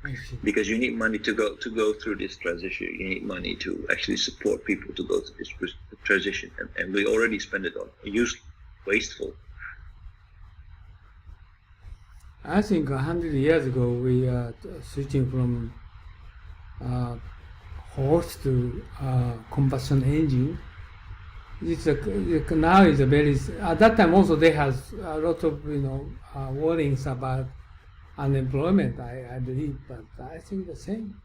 I see. because you need money to go through this transition. You need money to actually support people to go through this transition, and we already spend it on wasteful. I think 100 years ago we are switching from horse to combustion engine. Now is a very, at that time also they had a lot of warnings about unemployment, I believe, but I think the same.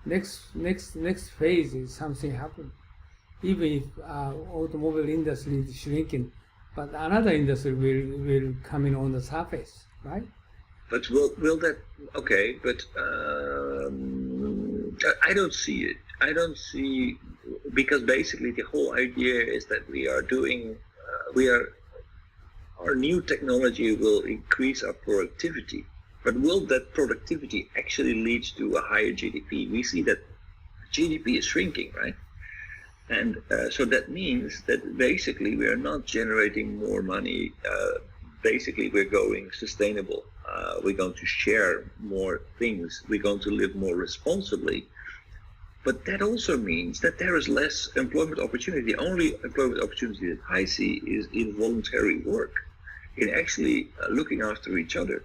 Next phase is something happen. Even if automobile industry is shrinking, but another industry will come in on the surface, right? But will that, okay? But I don't see it. I don't see, because basically the whole idea is that we are doing, our new technology will increase our productivity. But will that productivity actually lead to a higher GDP? We see that GDP is shrinking, right? And so that means that basically we are not generating more money. Basically, we're going sustainable. We're going to share more things. We're going to live more responsibly. But that also means that there is less employment opportunity. The only employment opportunity that I see is in voluntary work, in actually looking after each other.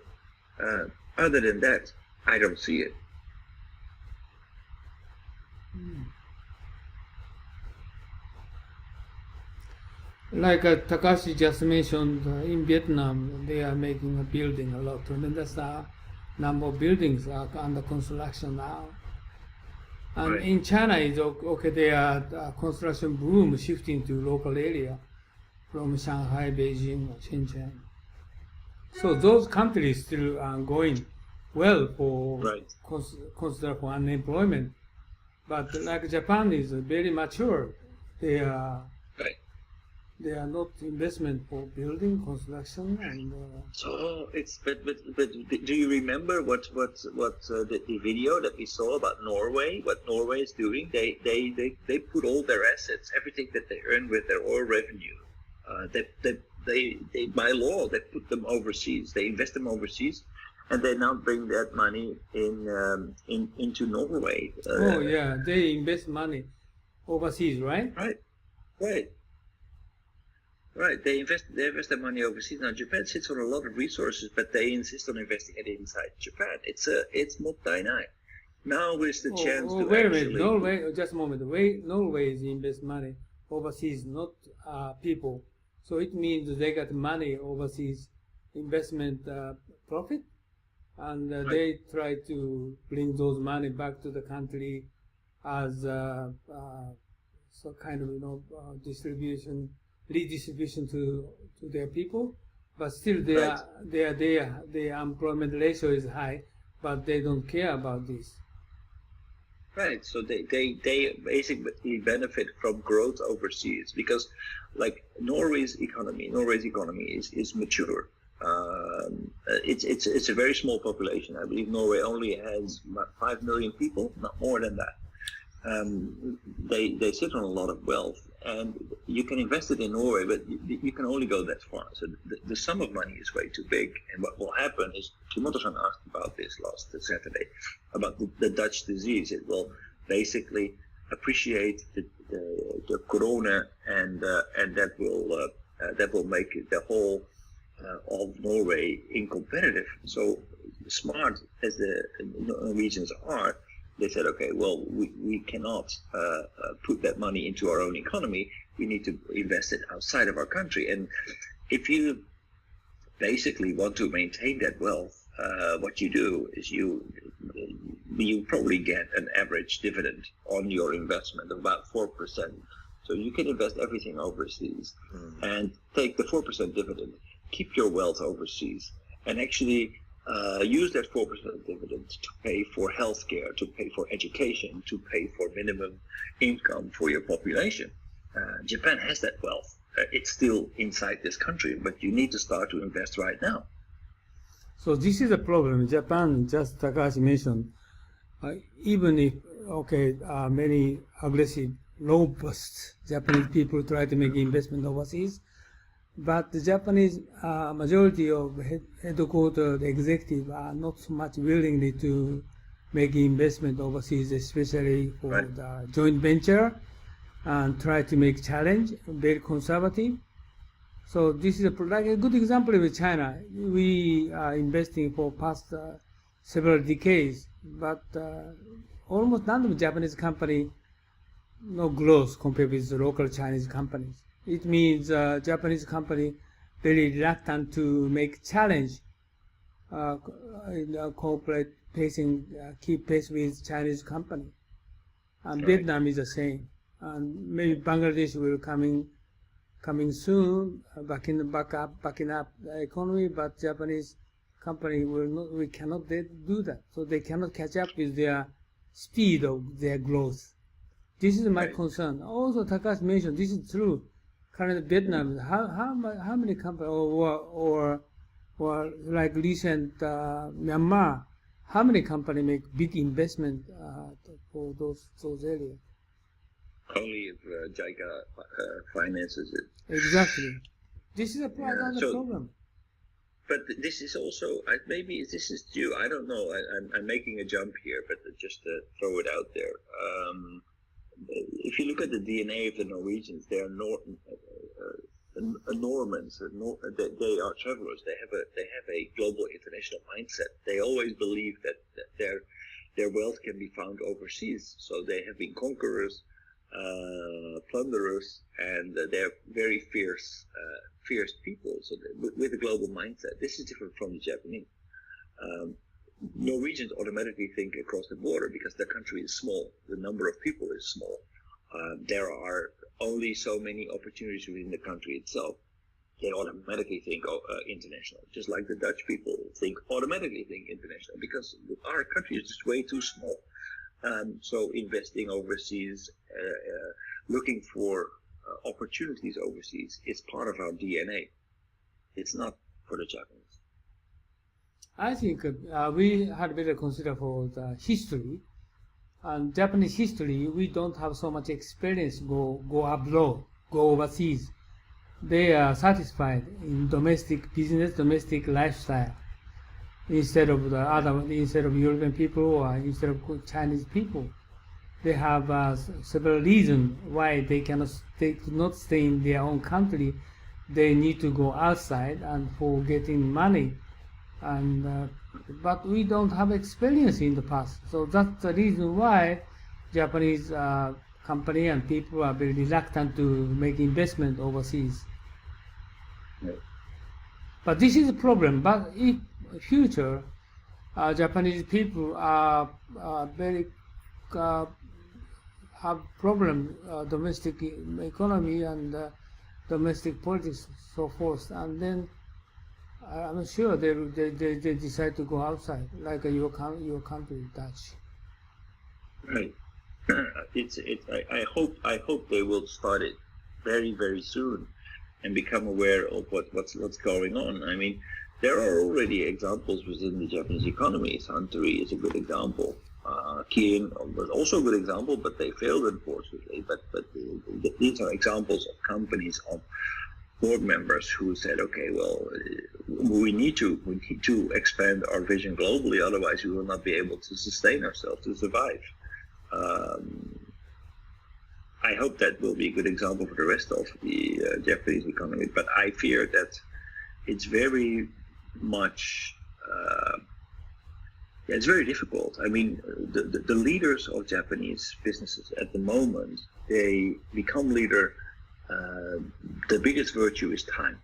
Other than that, I don't see it. Like Takashi just mentioned, in Vietnam, they are making a building a lot. Tremendous number of buildings are under construction now. And Right. in China, it's okay. There are construction boom shifting to local area from Shanghai, Beijing, or Shenzhen. So those countries still are going well for Right. consider for unemployment. But like Japan is very mature. They are Right. They are not investment for building construction and. So it's but do you remember what the video that we saw about Norway? What Norway is doing? They put all their assets, everything that they earn with their oil revenue, they by law they put them overseas. They invest them overseas, and they now bring that money into Norway. Oh yeah, they invest money overseas, right? Right. Right. Right, they invest their money overseas. Now Japan sits on a lot of resources, but they insist on investing it inside Japan. It's mottainai. Now is the chance to wait a actually. minute, Norway. Just a moment. Norway is invest money overseas, not people. So it means they got money overseas, investment profit, and Right. they try to bring those money back to the country as so kind of redistribution to their people, but still their employment ratio is high, but they don't care about this. Right, so they basically benefit from growth overseas because, like Norway's economy is mature. It's a very small population. I believe Norway only has about 5 million people, not more than that. They sit on a lot of wealth, and you can invest it in Norway, but you can only go that far. So the sum of money is way too big. And what will happen is, Kimoto-san asked about this last Saturday, about the Dutch disease. It will basically appreciate the corona, and that will make the whole of Norway uncompetitive. So smart as the Norwegians are, they said, okay, well, we cannot put that money into our own economy. We need to invest it outside of our country. And if you basically want to maintain that wealth, what you do is you probably get an average dividend on your investment of about 4%. So you can invest everything overseas and take the 4% dividend, keep your wealth overseas, and actually use that 4% dividend to pay for healthcare, to pay for education, to pay for minimum income for your population. Japan has that wealth. It's still inside this country, but you need to start to invest right now. So this is a problem. Japan, just Takashi mentioned, even if, many aggressive, robust Japanese people try to make investment overseas, But the Japanese majority of headquartered executives are not so much willingly to make investment overseas, especially for Right. the joint venture, and try to make challenge, very conservative. So this is like a good example with China. We are investing for past several decades, but almost none of the Japanese company no growth compared with the local Chinese companies. It means Japanese company very reluctant to make challenge cooperate pacing keep pace with Chinese company. And Right. Vietnam is the same. And maybe Bangladesh will coming soon, backing up the economy, but Japanese company will not. We cannot do that. So they cannot catch up with their speed of their growth. This is my Right. concern. Also, Takashi mentioned this is true. Currently, Vietnam, how many companies or like recent Myanmar, how many companies make big investment for those areas? Only if JICA finances it. Exactly. This is another so- problem. But this is also, maybe this is due, I don't know, I'm making a jump here, but just to throw it out there. If you look at the DNA of the Norwegians, they are Normans. They are travelers. They have a global international mindset. They always believe that their wealth can be found overseas. So they have been conquerors, plunderers, and they're very fierce people. So with a global mindset, this is different from the Japanese. Norwegians automatically think across the border because their country is small. The number of people is small. There are only so many opportunities within the country itself. They automatically think international, just like the Dutch people automatically think international because our country is just way too small. So investing overseas, looking for opportunities overseas is part of our DNA. It's not for the Japanese. I think we had better consider for the history. And Japanese history, we don't have so much experience go abroad, go overseas. They are satisfied in domestic business, domestic lifestyle, instead of European people or instead of Chinese people. They have several reasons why they cannot stay in their own country. They need to go outside and for getting money. And but we don't have experience in the past, so that's the reason why Japanese company and people are very reluctant to make investment overseas. Right. But this is a problem. But if future Japanese people are very have problem domestic economy and domestic politics so forth, and then I'm sure they decide to go outside, like your country, Dutch. Right. I hope they will start it very, very soon and become aware of what's going on. I mean, there are already examples within the Japanese economy. Suntory is a good example. Kirin was also a good example, but they failed unfortunately. But these are examples of companies of board members who said, okay, well, we need to expand our vision globally, otherwise we will not be able to sustain ourselves, to survive. I hope that will be a good example for the rest of the Japanese economy, but I fear that it's very much, it's very difficult. I mean, the leaders of Japanese businesses at the moment, they become leader. The biggest virtue is time.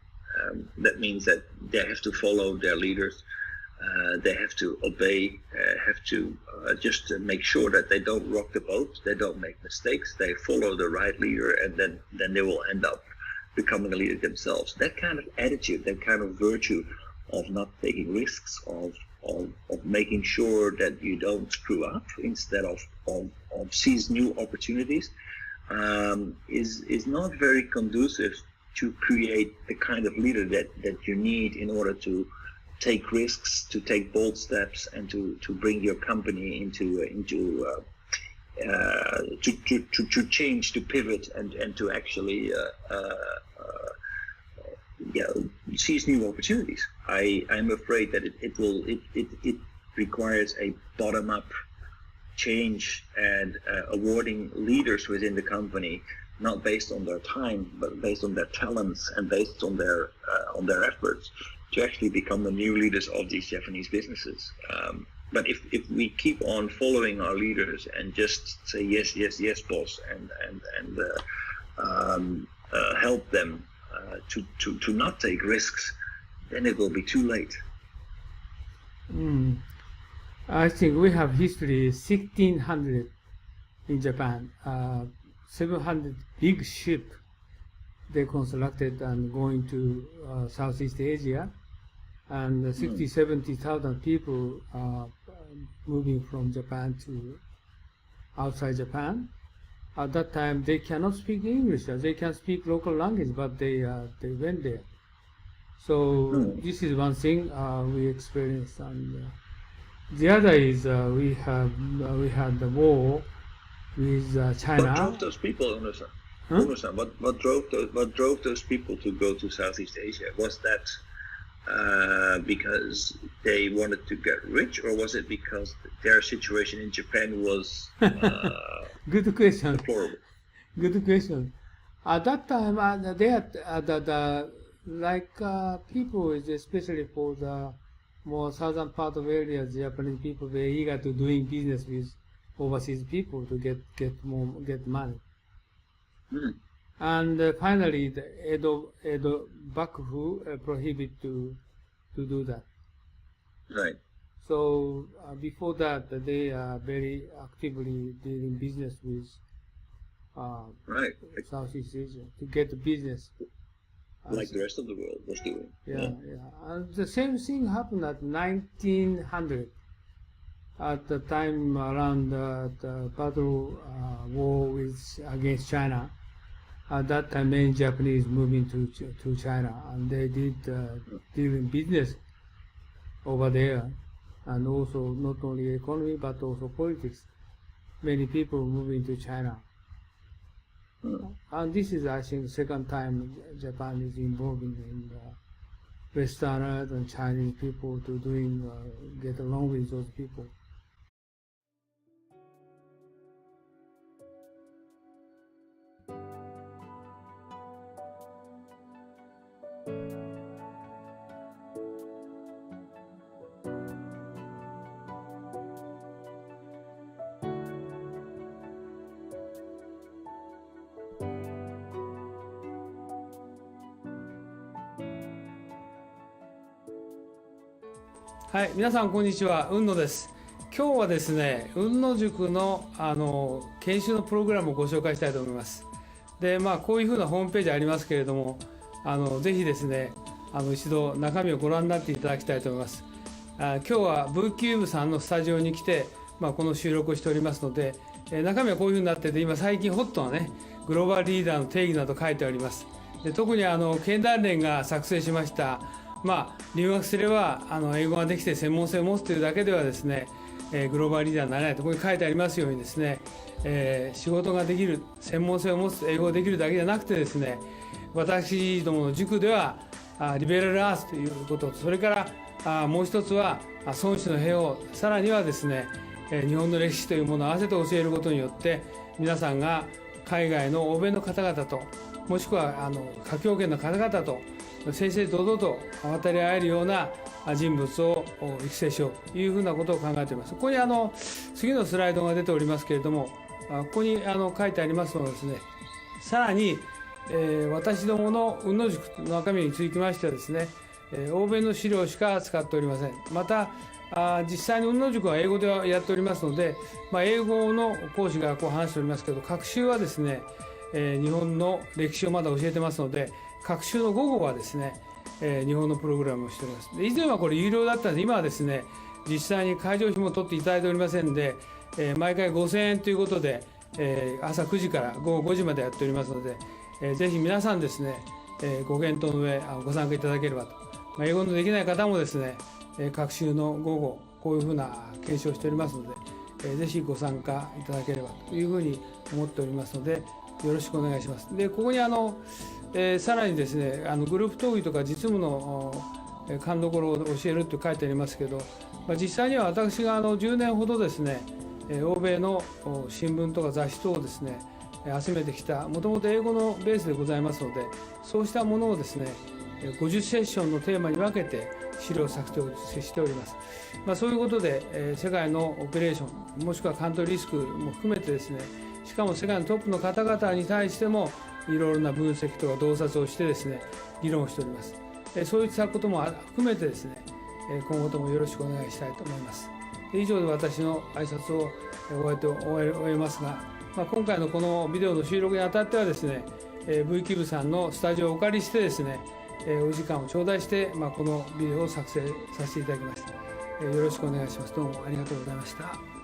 That means that they have to follow their leaders. They have to obey, have to just make sure that they don't rock the boat, they don't make mistakes, they follow the right leader, and then they will end up becoming a leader themselves. That kind of attitude, that kind of virtue of not taking risks, of making sure that you don't screw up instead of seize new opportunities, is not very conducive to create the kind of leader that you need in order to take risks, to take bold steps, and to bring your company to change, to pivot, and to actually seize new opportunities. I'm afraid that it requires a bottom-up change and awarding leaders within the company, not based on their time, but based on their talents and based on their efforts, to actually become the new leaders of these Japanese businesses. But if we keep on following our leaders and just say yes, yes, yes, boss, and help them to not take risks, then it will be too late. I think we have history 1600 in Japan. 700 big ship they constructed and going to Southeast Asia, and 70,000 people moving from Japan to outside Japan. At that time, they cannot speak English. They can speak local language, but they went there. So this is one thing we experienced, and the other is we had the war with China. What drove those people, understand? What drove those people to go to Southeast Asia? Was that because they wanted to get rich, or was it because their situation in Japan was good question. deplorable? Good question. At that time, they had people, especially for the more southern part of areas, Japanese people were eager to doing business with overseas people to get money. And finally, the Edo Bakufu prohibit to do that. Right. So before that, they are very actively doing business with Southeast Asia to get the business. Like the rest of the world was doing. Yeah. And the same thing happened at 1900. At the time around the battle war against China. At that time, many Japanese moving to China, and they did dealing business over there, and also not only economy but also politics. Many people moving to China, and this is, I think, second time Japan is involved in Westerners and Chinese people to get along with those people.はい、皆さんこんにちは、雲野です。今日はですね、雲野塾の研修のプログラムをご紹介したいと思います。で、こういうふうなホームページありますけれども、ぜひですね、一度中身をご覧になっていただきたいと思います。今日はブーキューブさんのスタジオに来て、この収録をしておりますので、中身はこういうふうになってて、今最近ホットなね、グローバルリーダーの定義など書いてあります。で、特に経団連が作成しました、留学すれば英語ができて専門性を持つというだけではですね、グローバルリーダーになれないとここに書いてありますようにですね、仕事ができる、専門性を持つ、英語ができるだけじゃなくてですね、私どもの塾ではリベラルアーツということと、それからもう一つは孫子の兵を、さらにはですね、日本の歴史というものを合わせて教えることによって、皆さんが海外の欧米の方々と、もしくは華僑圏の方々と正々堂々と渡り合えるような人物を育成しようというふうなことを考えています。ここに次のスライドが出ておりますけれども、ここに書いてありますのはですね、さらに、私どもの雲野塾の中身につきましてはですね、欧米の資料しか使っておりません。また実際に雲野塾は英語でやっておりますので、英語の講師がこう話しておりますけど、学習はですね、日本の歴史をまだ教えてますので、学習の午後はですね、日本のプログラムをしております。で、以前はこれ有料だったので、今はですね、実際に会場費も取っていただいておりませんで、毎回5000円ということで、朝9時から午後5時までやっておりますので、ぜひ皆さんですね、ご検討の上ご参加いただければと。英語のできない方もですね、学習の午後こういうふうな研修をしておりますので、ぜひご参加いただければというふうに思っておりますので、よろしくお願いします。で、ここにさらにですね、グループ討議とか実務の勘どころを教えると書いてありますけど、実際には私が10年ほどですね、欧米の新聞とか雑誌等をですね、集めてきた、もともと英語のベースでございますので、そうしたものをですね、50セッションのテーマに分けて資料作成をしております。そういうことで、世界のオペレーション、もしくはカントリーリスクも含めてですね、しかも世界のトップの方々に対しても、いろいろな分析とか洞察をしてですね、議論をしております。そういったことも含めてですね、今後ともよろしくお願いしたいと思います。以上で私の挨拶を終えますが、今回のこのビデオの収録にあたってはですね、V キューブさんのスタジオをお借りしてですね、お時間を頂戴して、このビデオを作成させていただきました。よろしくお願いします。どうもありがとうございました。